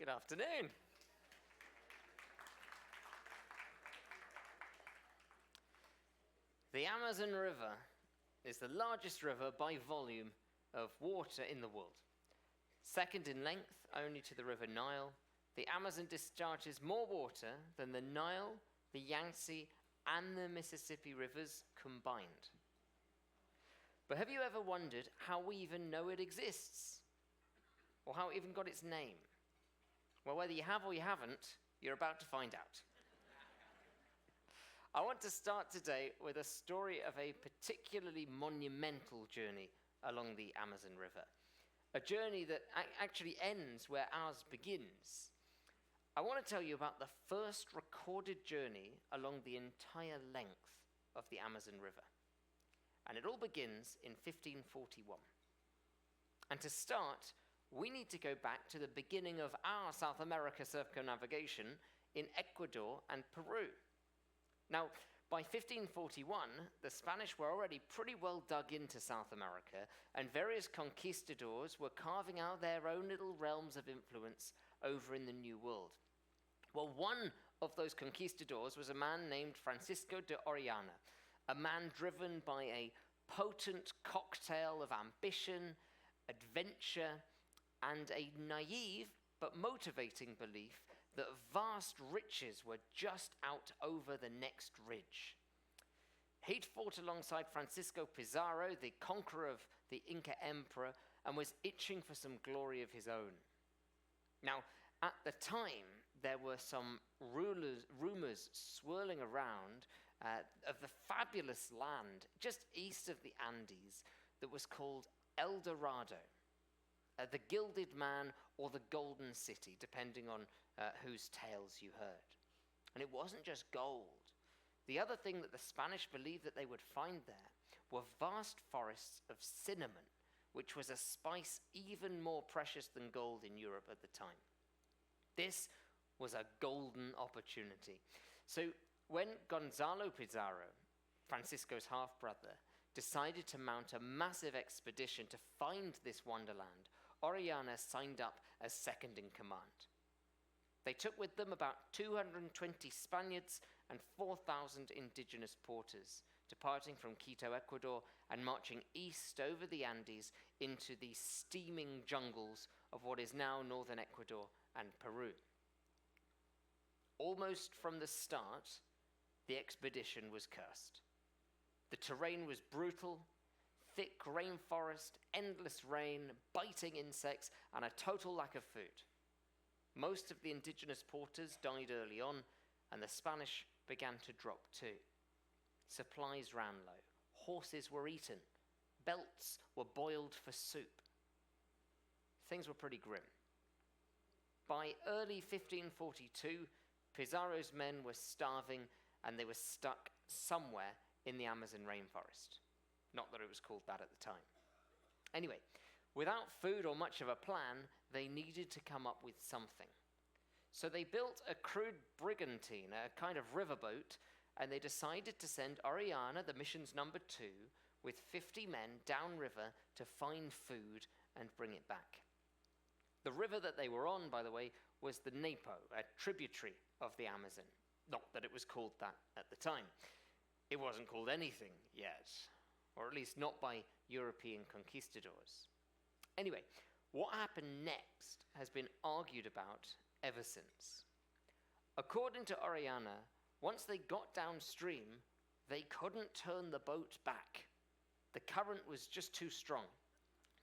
Good afternoon. The Amazon River is the largest river by volume of water in the world. Second in length only to the River Nile, the Amazon discharges more water than the Nile, the Yangtze, and the Mississippi rivers combined. But have you ever wondered how we even know it exists? Or how it even got its name? Well, whether you have or you haven't, you're about to find out. I want to start today with a story of a particularly monumental journey along the Amazon River. A journey that actually ends where ours begins. I want to tell you about the first recorded journey along the entire length of the Amazon River. And it all begins in 1541. And to start, we need to go back to the beginning of our South America circumnavigation in Ecuador and Peru. Now, by 1541, the Spanish were already pretty well dug into South America, and various conquistadors were carving out their own little realms of influence over in the New World. Well, one of those conquistadors was a man named Francisco de Orellana, a man driven by a potent cocktail of ambition, adventure, and a naive but motivating belief that vast riches were just out over the next ridge. He'd fought alongside Francisco Pizarro, the conqueror of the Inca emperor, and was itching for some glory of his own. Now, at the time, there were some rumors swirling around of the fabulous land just east of the Andes that was called El Dorado. The Gilded Man or the Golden City, depending on whose tales you heard. And it wasn't just gold. The other thing that the Spanish believed that they would find there were vast forests of cinnamon, which was a spice even more precious than gold in Europe at the time. This was a golden opportunity. So when Gonzalo Pizarro, Francisco's half-brother, decided to mount a massive expedition to find this wonderland, Orellana signed up as second in command. They took with them about 220 Spaniards and 4,000 indigenous porters, departing from Quito, Ecuador, and marching east over the Andes into the steaming jungles of what is now northern Ecuador and Peru. Almost from the start, the expedition was cursed. The terrain was brutal, thick rainforest, endless rain, biting insects, and a total lack of food. Most of the indigenous porters died early on, and the Spanish began to drop too. Supplies ran low, horses were eaten, belts were boiled for soup. Things were pretty grim. By early 1542, Pizarro's men were starving, and they were stuck somewhere in the Amazon rainforest. Not that it was called that at the time. Anyway, without food or much of a plan, they needed to come up with something. So they built a crude brigantine, a kind of riverboat, and they decided to send Orellana, the mission's number 2, with 50 men downriver to find food and bring it back. The river that they were on, by the way, was the Napo, a tributary of the Amazon. Not that it was called that at the time. It wasn't called anything yet, or at least not by European conquistadors. Anyway, what happened next has been argued about ever since. According to Orellana, once they got downstream, they couldn't turn the boat back. The current was just too strong.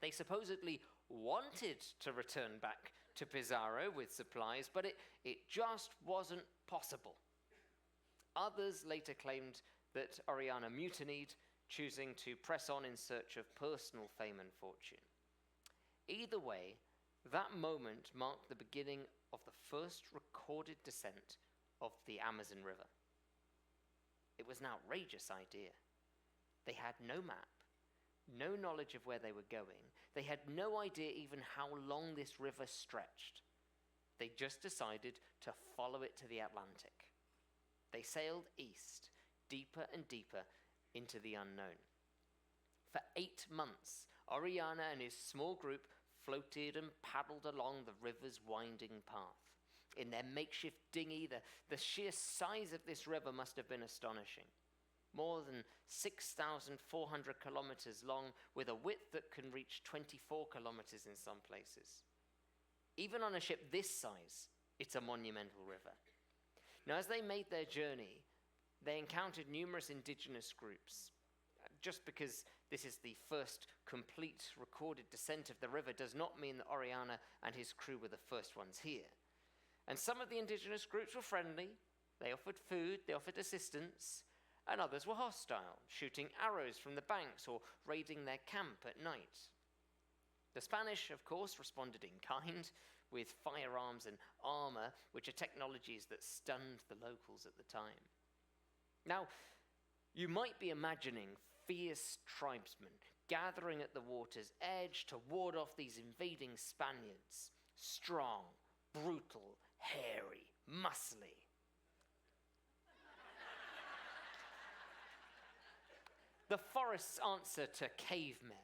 They supposedly wanted to return back to Pizarro with supplies, but it just wasn't possible. Others later claimed that Orellana mutinied, choosing to press on in search of personal fame and fortune. Either way, that moment marked the beginning of the first recorded descent of the Amazon River. It was an outrageous idea. They had no map, no knowledge of where they were going. They had no idea even how long this river stretched. They just decided to follow it to the Atlantic. They sailed east, deeper and deeper into the unknown. For 8 months, Orellana and his small group floated and paddled along the river's winding path. In their makeshift dinghy, the sheer size of this river must have been astonishing. More than 6,400 kilometers long, with a width that can reach 24 kilometers in some places. Even on a ship this size, it's a monumental river. Now, as they made their journey, they encountered numerous indigenous groups. Just because this is the first complete recorded descent of the river does not mean that Orellana and his crew were the first ones here. And some of the indigenous groups were friendly. They offered food, they offered assistance, and others were hostile, shooting arrows from the banks or raiding their camp at night. The Spanish, of course, responded in kind, with firearms and armor, which are technologies that stunned the locals at the time. Now, you might be imagining fierce tribesmen gathering at the water's edge to ward off these invading Spaniards. Strong, brutal, hairy, muscly. The forest's answer to cavemen,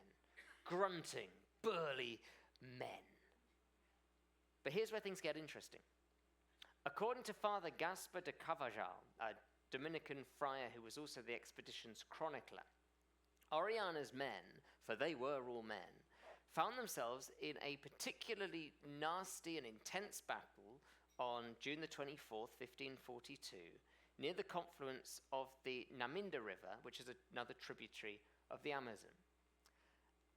grunting, burly men. But here's where things get interesting. According to Father Gaspar de Carvajal, a Dominican friar who was also the expedition's chronicler, Orellana's men, for they were all men, found themselves in a particularly nasty and intense battle on June the 24th, 1542, near the confluence of the Naminda River, which is another tributary of the Amazon.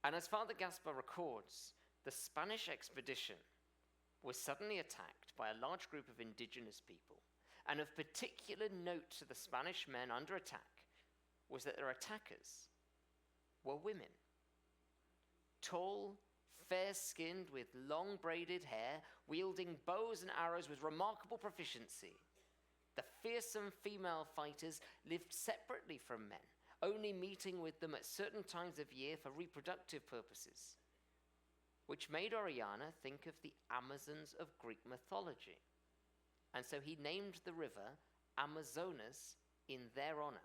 And as Father Gaspar records, the Spanish expedition was suddenly attacked by a large group of indigenous people. And of particular note to the Spanish men under attack was that their attackers were women. Tall, fair-skinned, with long braided hair, wielding bows and arrows with remarkable proficiency. The fearsome female fighters lived separately from men, only meeting with them at certain times of year for reproductive purposes, which made Orellana think of the Amazons of Greek mythology. And so he named the river Amazonas in their honor.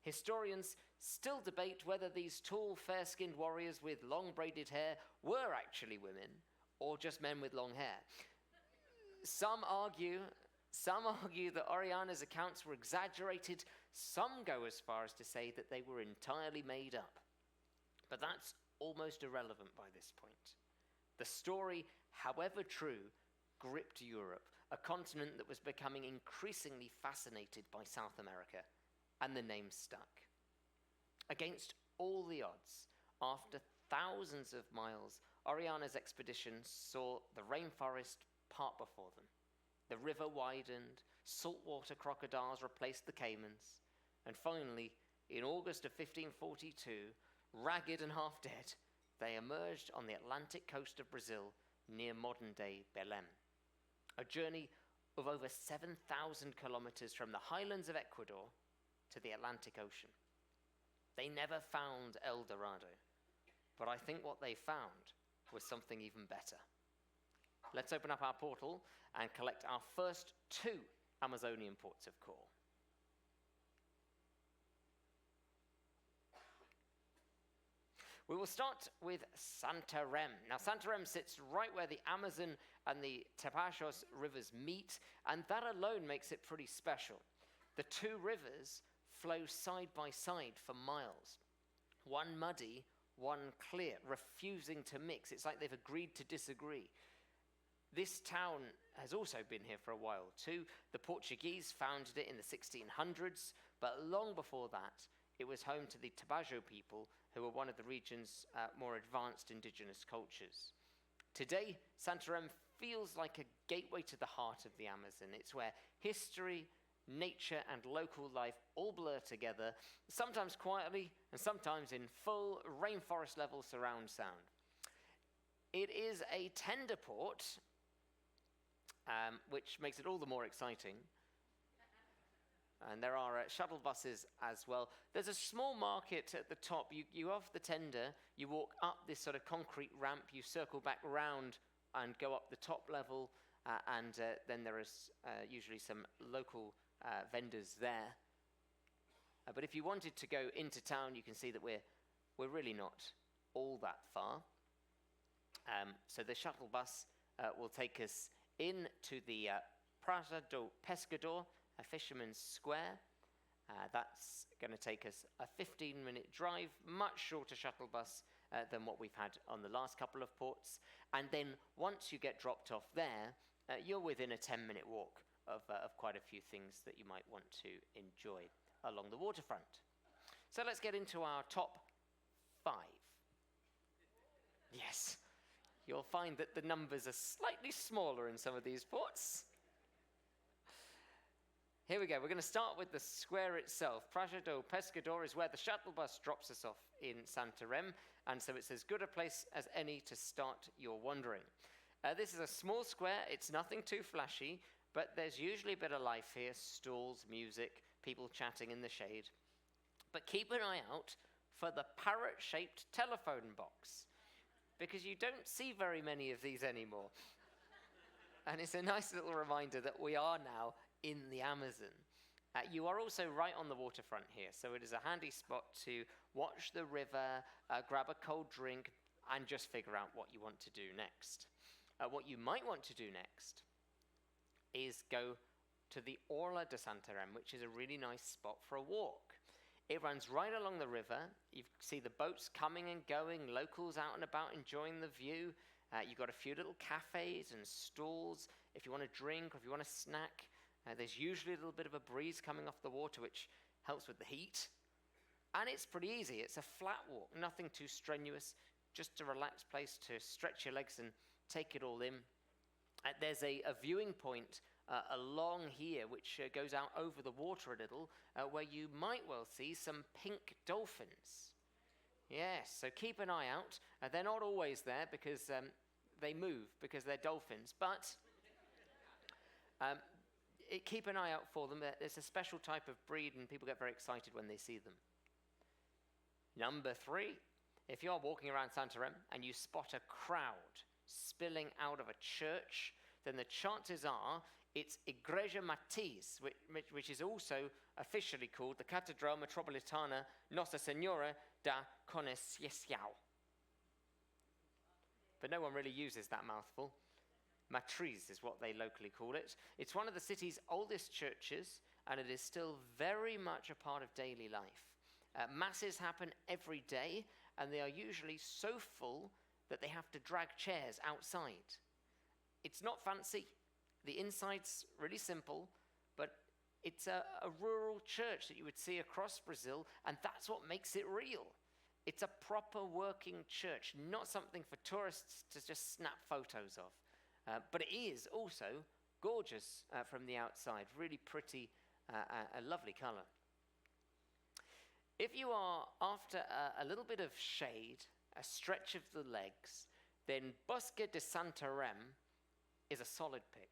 Historians still debate whether these tall, fair-skinned warriors with long braided hair were actually women or just men with long hair. Some argue that Orellana's accounts were exaggerated. Some go as far as to say that they were entirely made up. But that's almost irrelevant by this point. The story, however true, gripped Europe, a continent that was becoming increasingly fascinated by South America, and the name stuck. Against all the odds, after thousands of miles, Orellana's expedition saw the rainforest part before them. The river widened, saltwater crocodiles replaced the caimans, and finally, in August of 1542, ragged and half dead, they emerged on the Atlantic coast of Brazil near modern-day Belém. A journey of over 7,000 kilometers from the highlands of Ecuador to the Atlantic Ocean. They never found El Dorado, but I think what they found was something even better. Let's open up our portal and collect our first two Amazonian ports of call. We will start with Santarem. Now, Santarem sits right where the Amazon and the Tapajos rivers meet, and that alone makes it pretty special. The two rivers flow side by side for miles. One muddy, one clear, refusing to mix. It's like they've agreed to disagree. This town has also been here for a while too. The Portuguese founded it in the 1600s, but long before that, it was home to the Tabajo people, who were one of the region's more advanced indigenous cultures. Today, Santarem feels like a gateway to the heart of the Amazon. It's where history, nature, and local life all blur together, sometimes quietly and sometimes in full rainforest-level surround sound. It is a tender port, which makes it all the more exciting. And there are shuttle buses as well. There's a small market at the top. You off the tender, you walk up this sort of concrete ramp, you circle back round and go up the top level, and then there is usually some local vendors there. But if you wanted to go into town, you can see that we're really not all that far. So the shuttle bus will take us into the Praça do Pescador, a fisherman's square. That's going to take us a 15-minute drive, much shorter shuttle bus than what we've had on the last couple of ports. And then once you get dropped off there, you're within a 10-minute walk of quite a few things that you might want to enjoy along the waterfront. So let's get into our top 5. Yes, you'll find that the numbers are slightly smaller in some of these ports. Here we go. We're going to start with the square itself. Praça do Pescador is where the shuttle bus drops us off in Santarem, and so it's as good a place as any to start your wandering. This is a small square. It's nothing too flashy, but there's usually a bit of life here, stalls, music, people chatting in the shade. But keep an eye out for the parrot-shaped telephone box, because you don't see very many of these anymore. And it's a nice little reminder that we are now in the Amazon. You are also right on the waterfront here, so it is a handy spot to watch the river, grab a cold drink, and just figure out what you want to do next. What you might want to do next is go to the Orla de Santarem, which is a really nice spot for a walk. It runs right along the river. You see the boats coming and going, locals out and about enjoying the view. You've got a few little cafes and stalls if you want to drink or if you want to snack. There's usually a little bit of a breeze coming off the water, which helps with the heat. And it's pretty easy. It's a flat walk, nothing too strenuous, just a relaxed place to stretch your legs and take it all in. There's a viewing point along here, which goes out over the water a little, where you might well see some pink dolphins. Yes, so keep an eye out. They're not always there because they move, because they're dolphins, but keep an eye out for them. There's a special type of breed, and people get very excited when they see them. Number 3, if you're walking around Santarem and you spot a crowd spilling out of a church, then the chances are it's Igreja Matiz, which is also officially called the Catedral Metropolitana Nossa Senhora da Conceição. But no one really uses that mouthful. Matriz is what they locally call it. It's one of the city's oldest churches, and it is still very much a part of daily life. Masses happen every day, and they are usually so full that they have to drag chairs outside. It's not fancy. The inside's really simple, but it's a rural church that you would see across Brazil, and that's what makes it real. It's a proper working church, not something for tourists to just snap photos of. But it is also gorgeous from the outside, really pretty, a lovely color. If you are after a little bit of shade, a stretch of the legs, then Bosque de Santarem is a solid pick.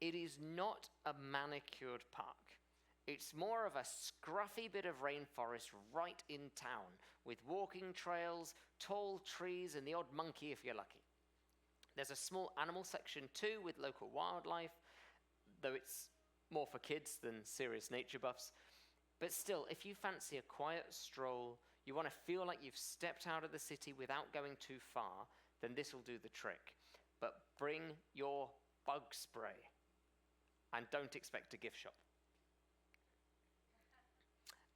It is not a manicured park. It's more of a scruffy bit of rainforest right in town, with walking trails, tall trees, and the odd monkey if you're lucky. There's a small animal section too with local wildlife, though it's more for kids than serious nature buffs. But still, if you fancy a quiet stroll, you want to feel like you've stepped out of the city without going too far, then this will do the trick. But bring your bug spray, and don't expect a gift shop.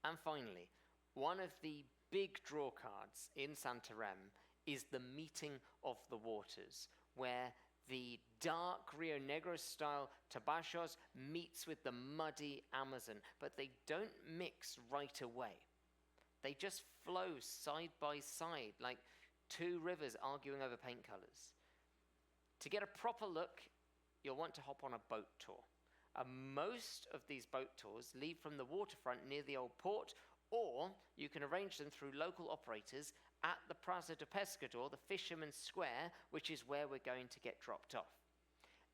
And finally, one of the big draw cards in Santarem is the meeting of the waters, where the dark Rio Negro style tabachos meets with the muddy Amazon, but they don't mix right away. They just flow side by side like two rivers arguing over paint colors. To get a proper look, you'll want to hop on a boat tour. Most of these boat tours leave from the waterfront near the old port, or you can arrange them through local operators at the Praça do Pescador, the Fisherman's Square, which is where we're going to get dropped off.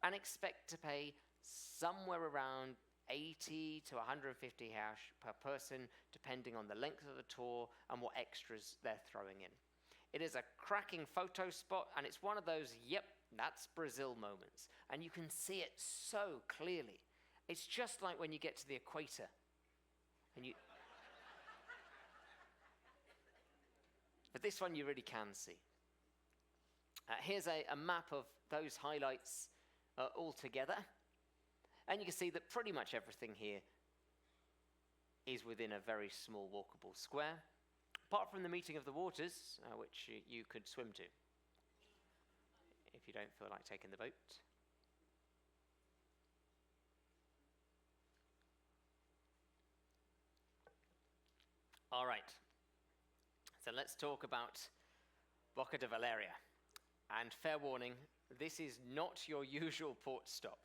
And expect to pay somewhere around 80 to 150 reais per person, depending on the length of the tour and what extras they're throwing in. It is a cracking photo spot, and it's one of those, yep, that's Brazil moments. And you can see it so clearly. It's just like when you get to the equator and you... But this one you really can see. Here's a map of those highlights all together. And you can see that pretty much everything here is within a very small walkable square, apart from the meeting of the waters, which you could swim to if you don't feel like taking the boat. All right, so let's talk about Boca de Valeria. And fair warning, this is not your usual port stop.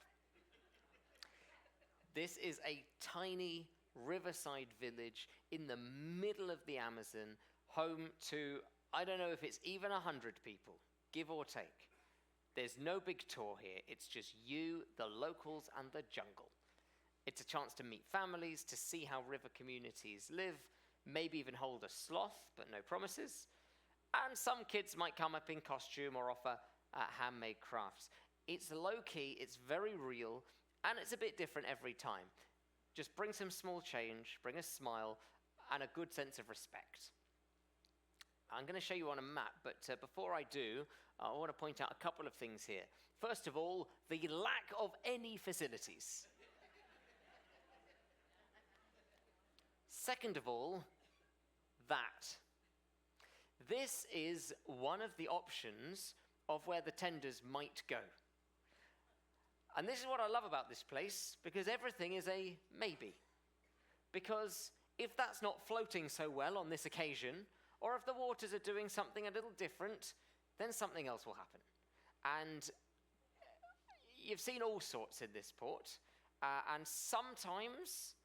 This is a tiny riverside village in the middle of the Amazon, home to, I don't know if it's even 100 people, give or take. There's no big tour here. It's just you, the locals, and the jungle. It's a chance to meet families, to see how river communities live, maybe even hold a sloth, but no promises. And some kids might come up in costume or offer handmade crafts. It's low-key, it's very real, and it's a bit different every time. Just bring some small change, bring a smile, and a good sense of respect. I'm going to show you on a map, but before I do, I want to point out a couple of things here. First of all, the lack of any facilities. Second of all, that. This is one of the options of where the tenders might go. And this is what I love about this place, because everything is a maybe. Because if that's not floating so well on this occasion, or if the waters are doing something a little different, then something else will happen. And you've seen all sorts in this port, and sometimes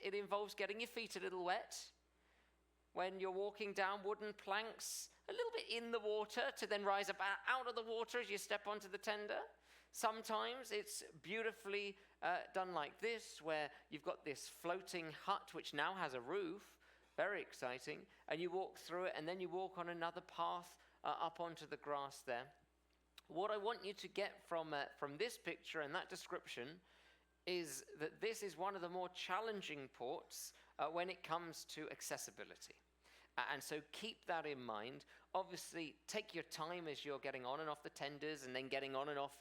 it involves getting your feet a little wet, when you're walking down wooden planks, a little bit in the water to then rise up out of the water as you step onto the tender. Sometimes it's beautifully done like this, where you've got this floating hut which now has a roof, very exciting, and you walk through it and then you walk on another path up onto the grass there. What I want you to get from this picture and that description is that this is one of the more challenging ports when it comes to accessibility. And so keep that in mind. Obviously, take your time as you're getting on and off the tenders and then getting on and off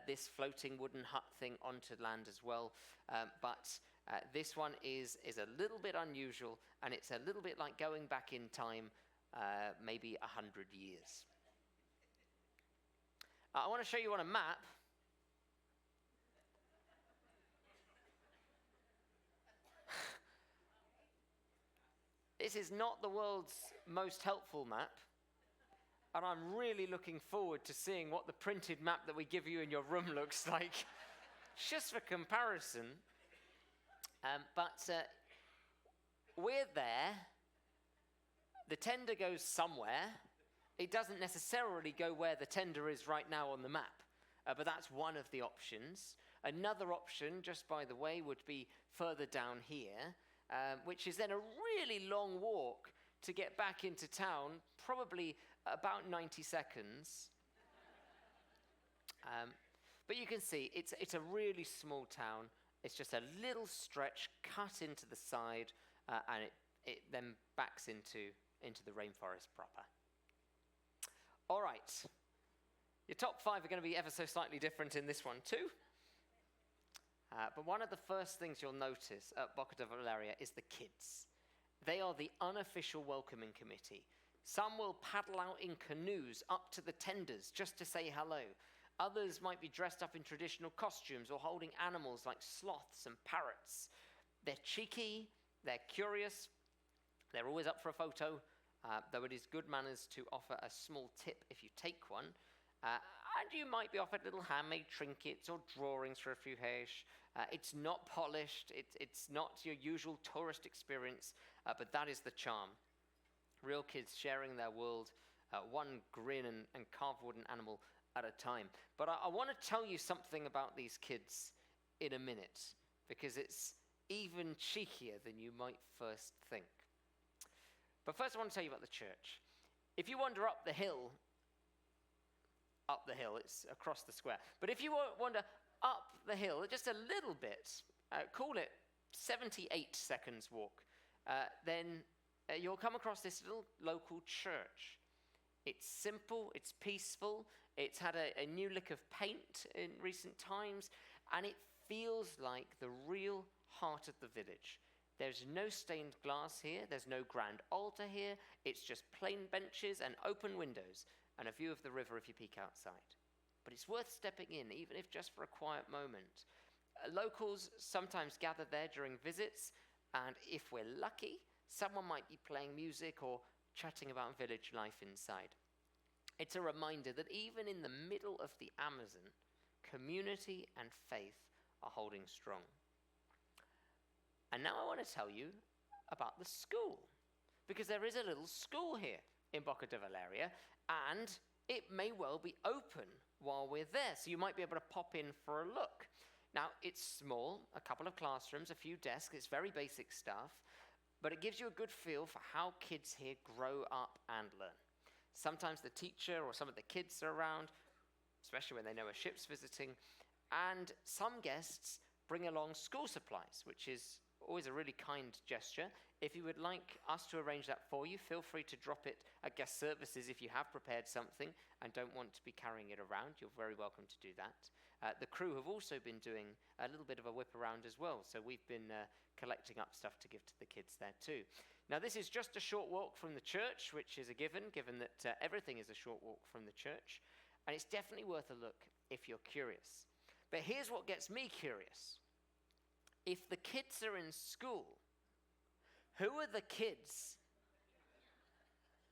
this floating wooden hut thing onto land as well. But this one is a little bit unusual, and it's a little bit like going back in time, maybe 100 years. I want to show you on a map This is not the world's most helpful map, and I'm really looking forward to seeing what the printed map that we give you in your room looks like, just for comparison. But we're there. The tender goes somewhere. It doesn't necessarily go where the tender is right now on the map, but that's one of the options. Another option, just by the way, would be further down here, which is then a really long walk to get back into town, probably about 90 seconds. But you can see it's a really small town. It's just a little stretch cut into the side, and it then backs into the rainforest proper. All right. Your top 5 are going to be ever so slightly different in this one too. But one of the first things you'll notice at Boca de Valeria is the kids. They are the unofficial welcoming committee. Some will paddle out in canoes up to the tenders just to say hello. Others might be dressed up in traditional costumes or holding animals like sloths and parrots. They're cheeky, they're curious, they're always up for a photo, though it is good manners to offer a small tip if you take one. And you might be offered little handmade trinkets or drawings for a few reais. It's not polished, it's not your usual tourist experience, but that is the charm. Real kids sharing their world, one grin and carved wooden animal at a time. But I want to tell you something about these kids in a minute, because it's even cheekier than you might first think. But first I want to tell you about the church. If you wander up the hill, it's across the square. But if you wander up the hill just a little bit, call it 78 seconds walk, then you'll come across this little local church. It's simple, it's peaceful, it's had a new lick of paint in recent times, and it feels like the real heart of the village. There's no stained glass here, there's no grand altar here, it's just plain benches and open windows, and a view of the river if you peek outside. But it's worth stepping in, even if just for a quiet moment. Locals sometimes gather there during visits, and if we're lucky, someone might be playing music or chatting about village life inside. It's a reminder that even in the middle of the Amazon, community and faith are holding strong. And now I want to tell you about the school, because there is a little school here in Boca de Valeria, and it may well be open while we're there, so you might be able to pop in for a look. Now, it's small, a couple of classrooms, a few desks, it's very basic stuff, but it gives you a good feel for how kids here grow up and learn. Sometimes the teacher or some of the kids are around, especially when they know a ship's visiting, and some guests bring along school supplies, which is always a really kind gesture. If you would like us to arrange that for you, feel free to drop it at guest services if you have prepared something and don't want to be carrying it around. You're very welcome to do that. The crew have also been doing a little bit of a whip around as well, so we've been collecting up stuff to give to the kids there too. Now, this is just a short walk from the church, which is a given that everything is a short walk from the church, and it's definitely worth a look if you're curious. But here's what gets me curious. If the kids are in school, who are the kids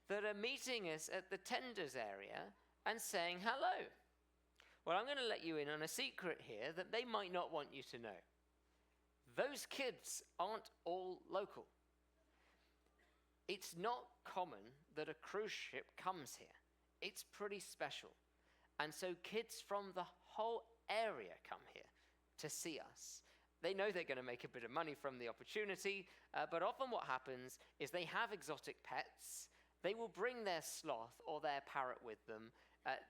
that are meeting us at the tenders area and saying hello? Well, I'm going to let you in on a secret here that they might not want you to know. Those kids aren't all local. It's not common that a cruise ship comes here. It's pretty special. And so kids from the whole area come here to see us. They know they're going to make a bit of money from the opportunity, but often what happens is they have exotic pets. They will bring their sloth or their parrot with them.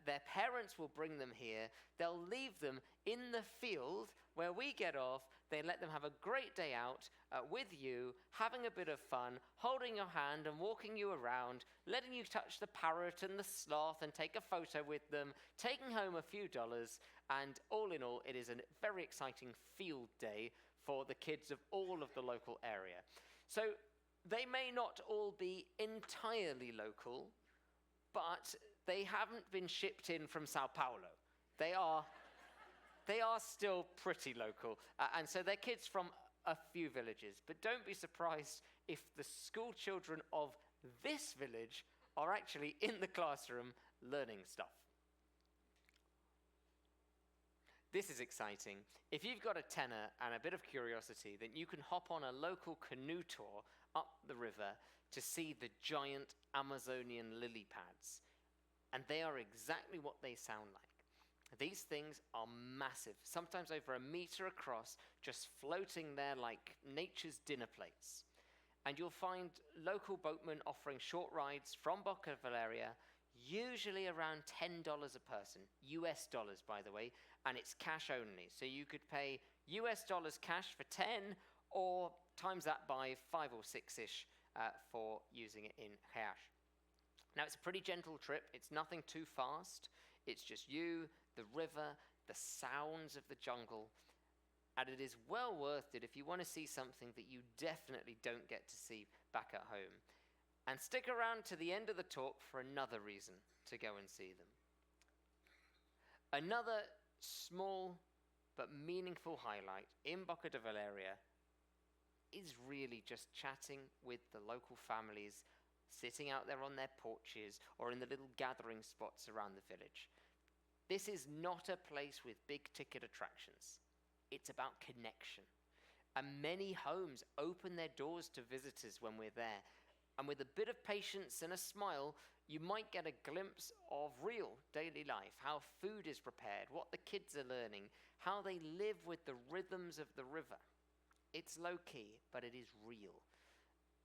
Their parents will bring them here. They'll leave them in the field where we get off. They let them have a great day out with you, having a bit of fun, holding your hand and walking you around, letting you touch the parrot and the sloth and take a photo with them, taking home a few dollars. And all in all, it is a very exciting field day for the kids of all of the local area. So they may not all be entirely local, but they haven't been shipped in from Sao Paulo. They are still pretty local. And so they're kids from a few villages. But don't be surprised if the school children of this village are actually in the classroom learning stuff. This is exciting. If you've got a tenner and a bit of curiosity, then you can hop on a local canoe tour up the river to see the giant Amazonian lily pads. And they are exactly what they sound like. These things are massive, sometimes over 1 meter across, just floating there like nature's dinner plates. And you'll find local boatmen offering short rides from Boca Valeria, usually around $10 a person, US dollars, by the way, and it's cash only. So you could pay US dollars cash for 10 or times that by 5 or 6-ish for using it in reais. Now, it's a pretty gentle trip. It's nothing too fast. It's just you, the river, the sounds of the jungle, and it is well worth it if you want to see something that you definitely don't get to see back at home. And stick around to the end of the talk for another reason to go and see them. Another small but meaningful highlight in Boca de Valeria is really just chatting with the local families, sitting out there on their porches or in the little gathering spots around the village. This is not a place with big ticket attractions. It's about connection. And many homes open their doors to visitors when we're there. And with a bit of patience and a smile, you might get a glimpse of real daily life, how food is prepared, what the kids are learning, how they live with the rhythms of the river. It's low-key, but it is real.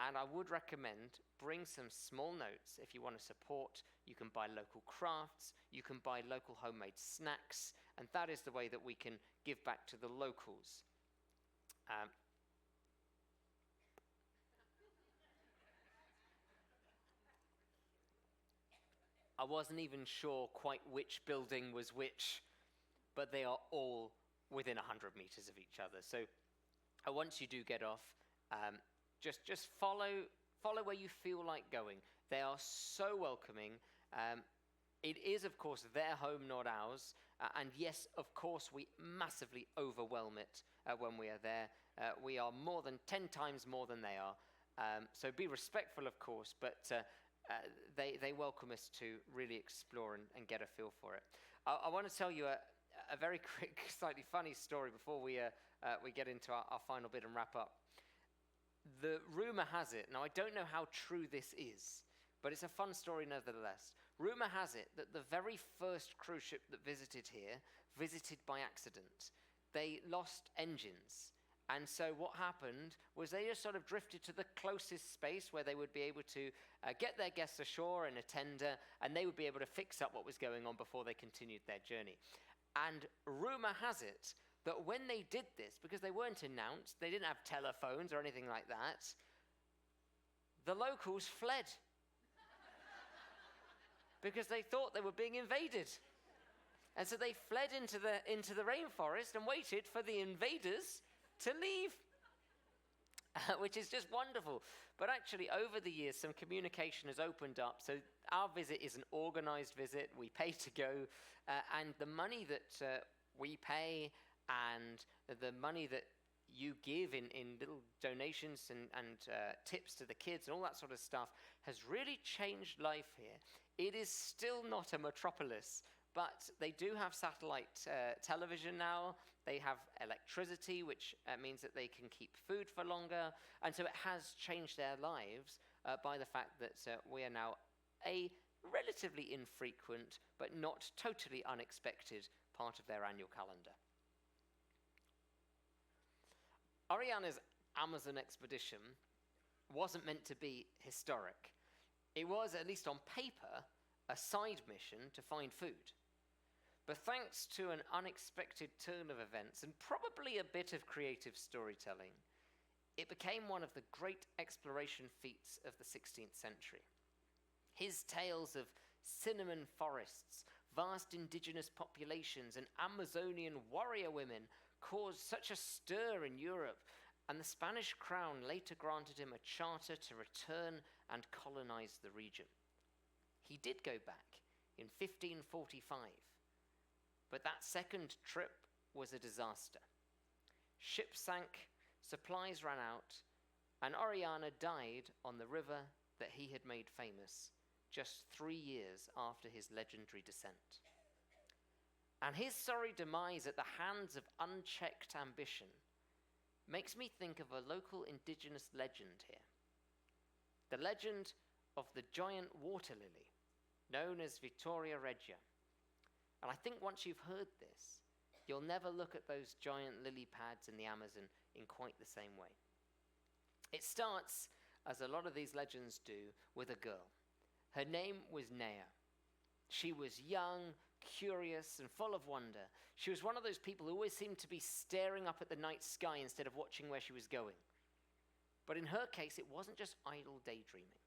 And I would recommend bring some small notes if you want to support. You can buy local crafts, you can buy local homemade snacks, and that is the way that we can give back to the locals. I wasn't even sure quite which building was which, but they are all within 100 meters of each other. So once you do get off, just follow where you feel like going. They are so welcoming. It is, of course, their home, not ours. And yes, of course, we massively overwhelm it when we are there. We are more than 10 times more than they are. So be respectful, of course, but they welcome us to really explore and get a feel for it. I want to tell you a very quick, slightly funny story before we get into our final bit and wrap up. The rumor has it, now I don't know how true this is, but it's a fun story nevertheless. Rumor has it that the very first cruise ship that visited here, visited by accident. They lost engines. And so what happened was they just sort of drifted to the closest space where they would be able to get their guests ashore in a tender, and they would be able to fix up what was going on before they continued their journey. And rumor has it that when they did this, because they weren't announced, they didn't have telephones or anything like that, the locals fled. Because they thought they were being invaded. And so they fled into the rainforest and waited for the invaders to leave, which is just wonderful. But actually, over the years, some communication has opened up. So our visit is an organized visit. We pay to go. And the money that we pay and the money that you give in little donations and tips to the kids and all that sort of stuff has really changed life here. It is still not a metropolis, but they do have satellite television now. They have electricity, which means that they can keep food for longer. And so it has changed their lives by the fact that we are now a relatively infrequent, but not totally unexpected part of their annual calendar. Orellana's Amazon expedition wasn't meant to be historic. It was, at least on paper, a side mission to find food. But thanks to an unexpected turn of events and probably a bit of creative storytelling, it became one of the great exploration feats of the 16th century. His tales of cinnamon forests, vast indigenous populations, and Amazonian warrior women caused such a stir in Europe, and the Spanish crown later granted him a charter to return and colonize the region. He did go back in 1545, but that second trip was a disaster. Ships sank, supplies ran out, and Orellana died on the river that he had made famous just 3 years after his legendary descent. And his sorry demise at the hands of unchecked ambition makes me think of a local indigenous legend here. The legend of the giant water lily, known as Victoria Regia. And I think once you've heard this, you'll never look at those giant lily pads in the Amazon in quite the same way. It starts, as a lot of these legends do, with a girl. Her name was Naia. She was young, curious, and full of wonder. She was one of those people who always seemed to be staring up at the night sky instead of watching where she was going. But in her case, it wasn't just idle daydreaming.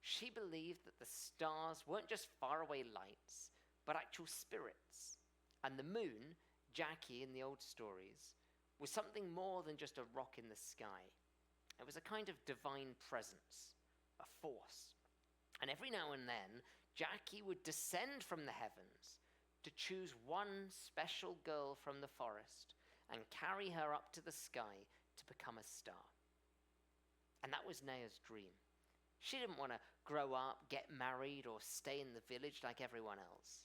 She believed that the stars weren't just faraway lights, but actual spirits. And the moon, Jackie in the old stories, was something more than just a rock in the sky. It was a kind of divine presence, a force. And every now and then, Jackie would descend from the heavens to choose one special girl from the forest and carry her up to the sky to become a star. And that was Naia's dream. She didn't want to grow up, get married, or stay in the village like everyone else.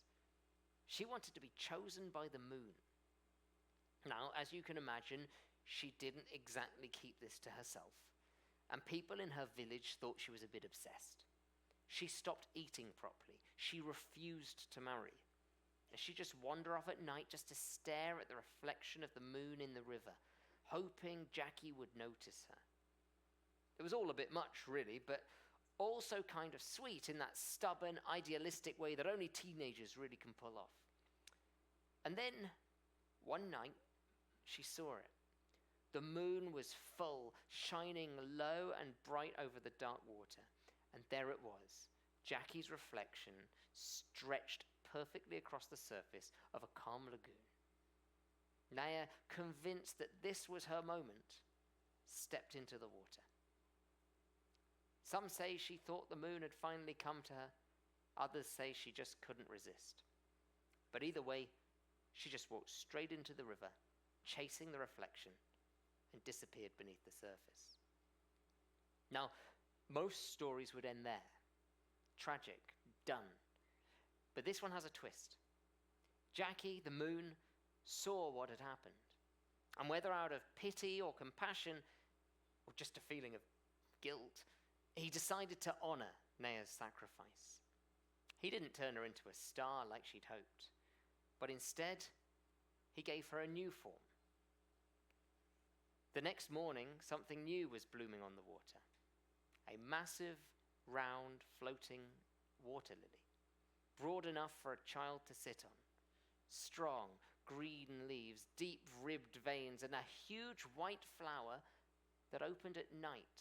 She wanted to be chosen by the moon. Now, as you can imagine, she didn't exactly keep this to herself, and people in her village thought she was a bit obsessed. She stopped eating properly. She refused to marry. She'd just wander off at night just to stare at the reflection of the moon in the river, hoping Jackie would notice her. It was all a bit much, really, but also kind of sweet in that stubborn, idealistic way that only teenagers really can pull off. And then, one night, she saw it. The moon was full, shining low and bright over the dark water. And there it was, Jackie's reflection stretched perfectly across the surface of a calm lagoon. Naia, convinced that this was her moment, stepped into the water. Some say she thought the moon had finally come to her. Others say she just couldn't resist. But either way, she just walked straight into the river, chasing the reflection, and disappeared beneath the surface. Now, most stories would end there. Tragic, done. But this one has a twist. Jackie, the moon, saw what had happened. And whether out of pity or compassion, or just a feeling of guilt, he decided to honor Naia's sacrifice. He didn't turn her into a star like she'd hoped, but instead, he gave her a new form. The next morning, something new was blooming on the water. A massive, round, floating water lily, broad enough for a child to sit on. Strong, green leaves, deep-ribbed veins, and a huge white flower that opened at night,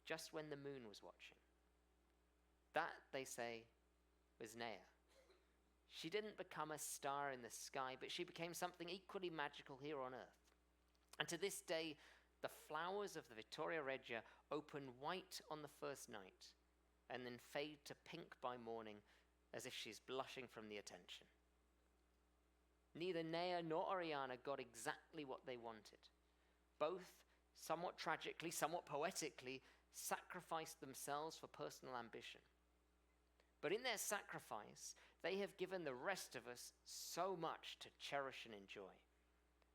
just when the moon was watching. That, they say, was Naia. She didn't become a star in the sky, but she became something equally magical here on Earth. And to this day, the flowers of the Victoria Regia open white on the first night and then fade to pink by morning as if she's blushing from the attention. Neither Naia nor Orellana got exactly what they wanted. Both, somewhat tragically, somewhat poetically, sacrificed themselves for personal ambition. But in their sacrifice, they have given the rest of us so much to cherish and enjoy.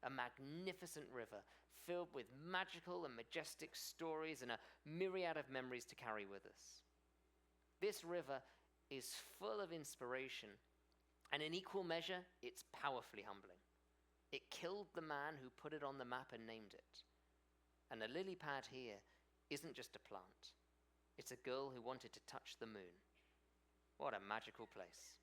A magnificent river filled with magical and majestic stories and a myriad of memories to carry with us. This river is full of inspiration, and in equal measure, it's powerfully humbling. It killed the man who put it on the map and named it. And the lily pad here isn't just a plant. It's a girl who wanted to touch the moon. What a magical place.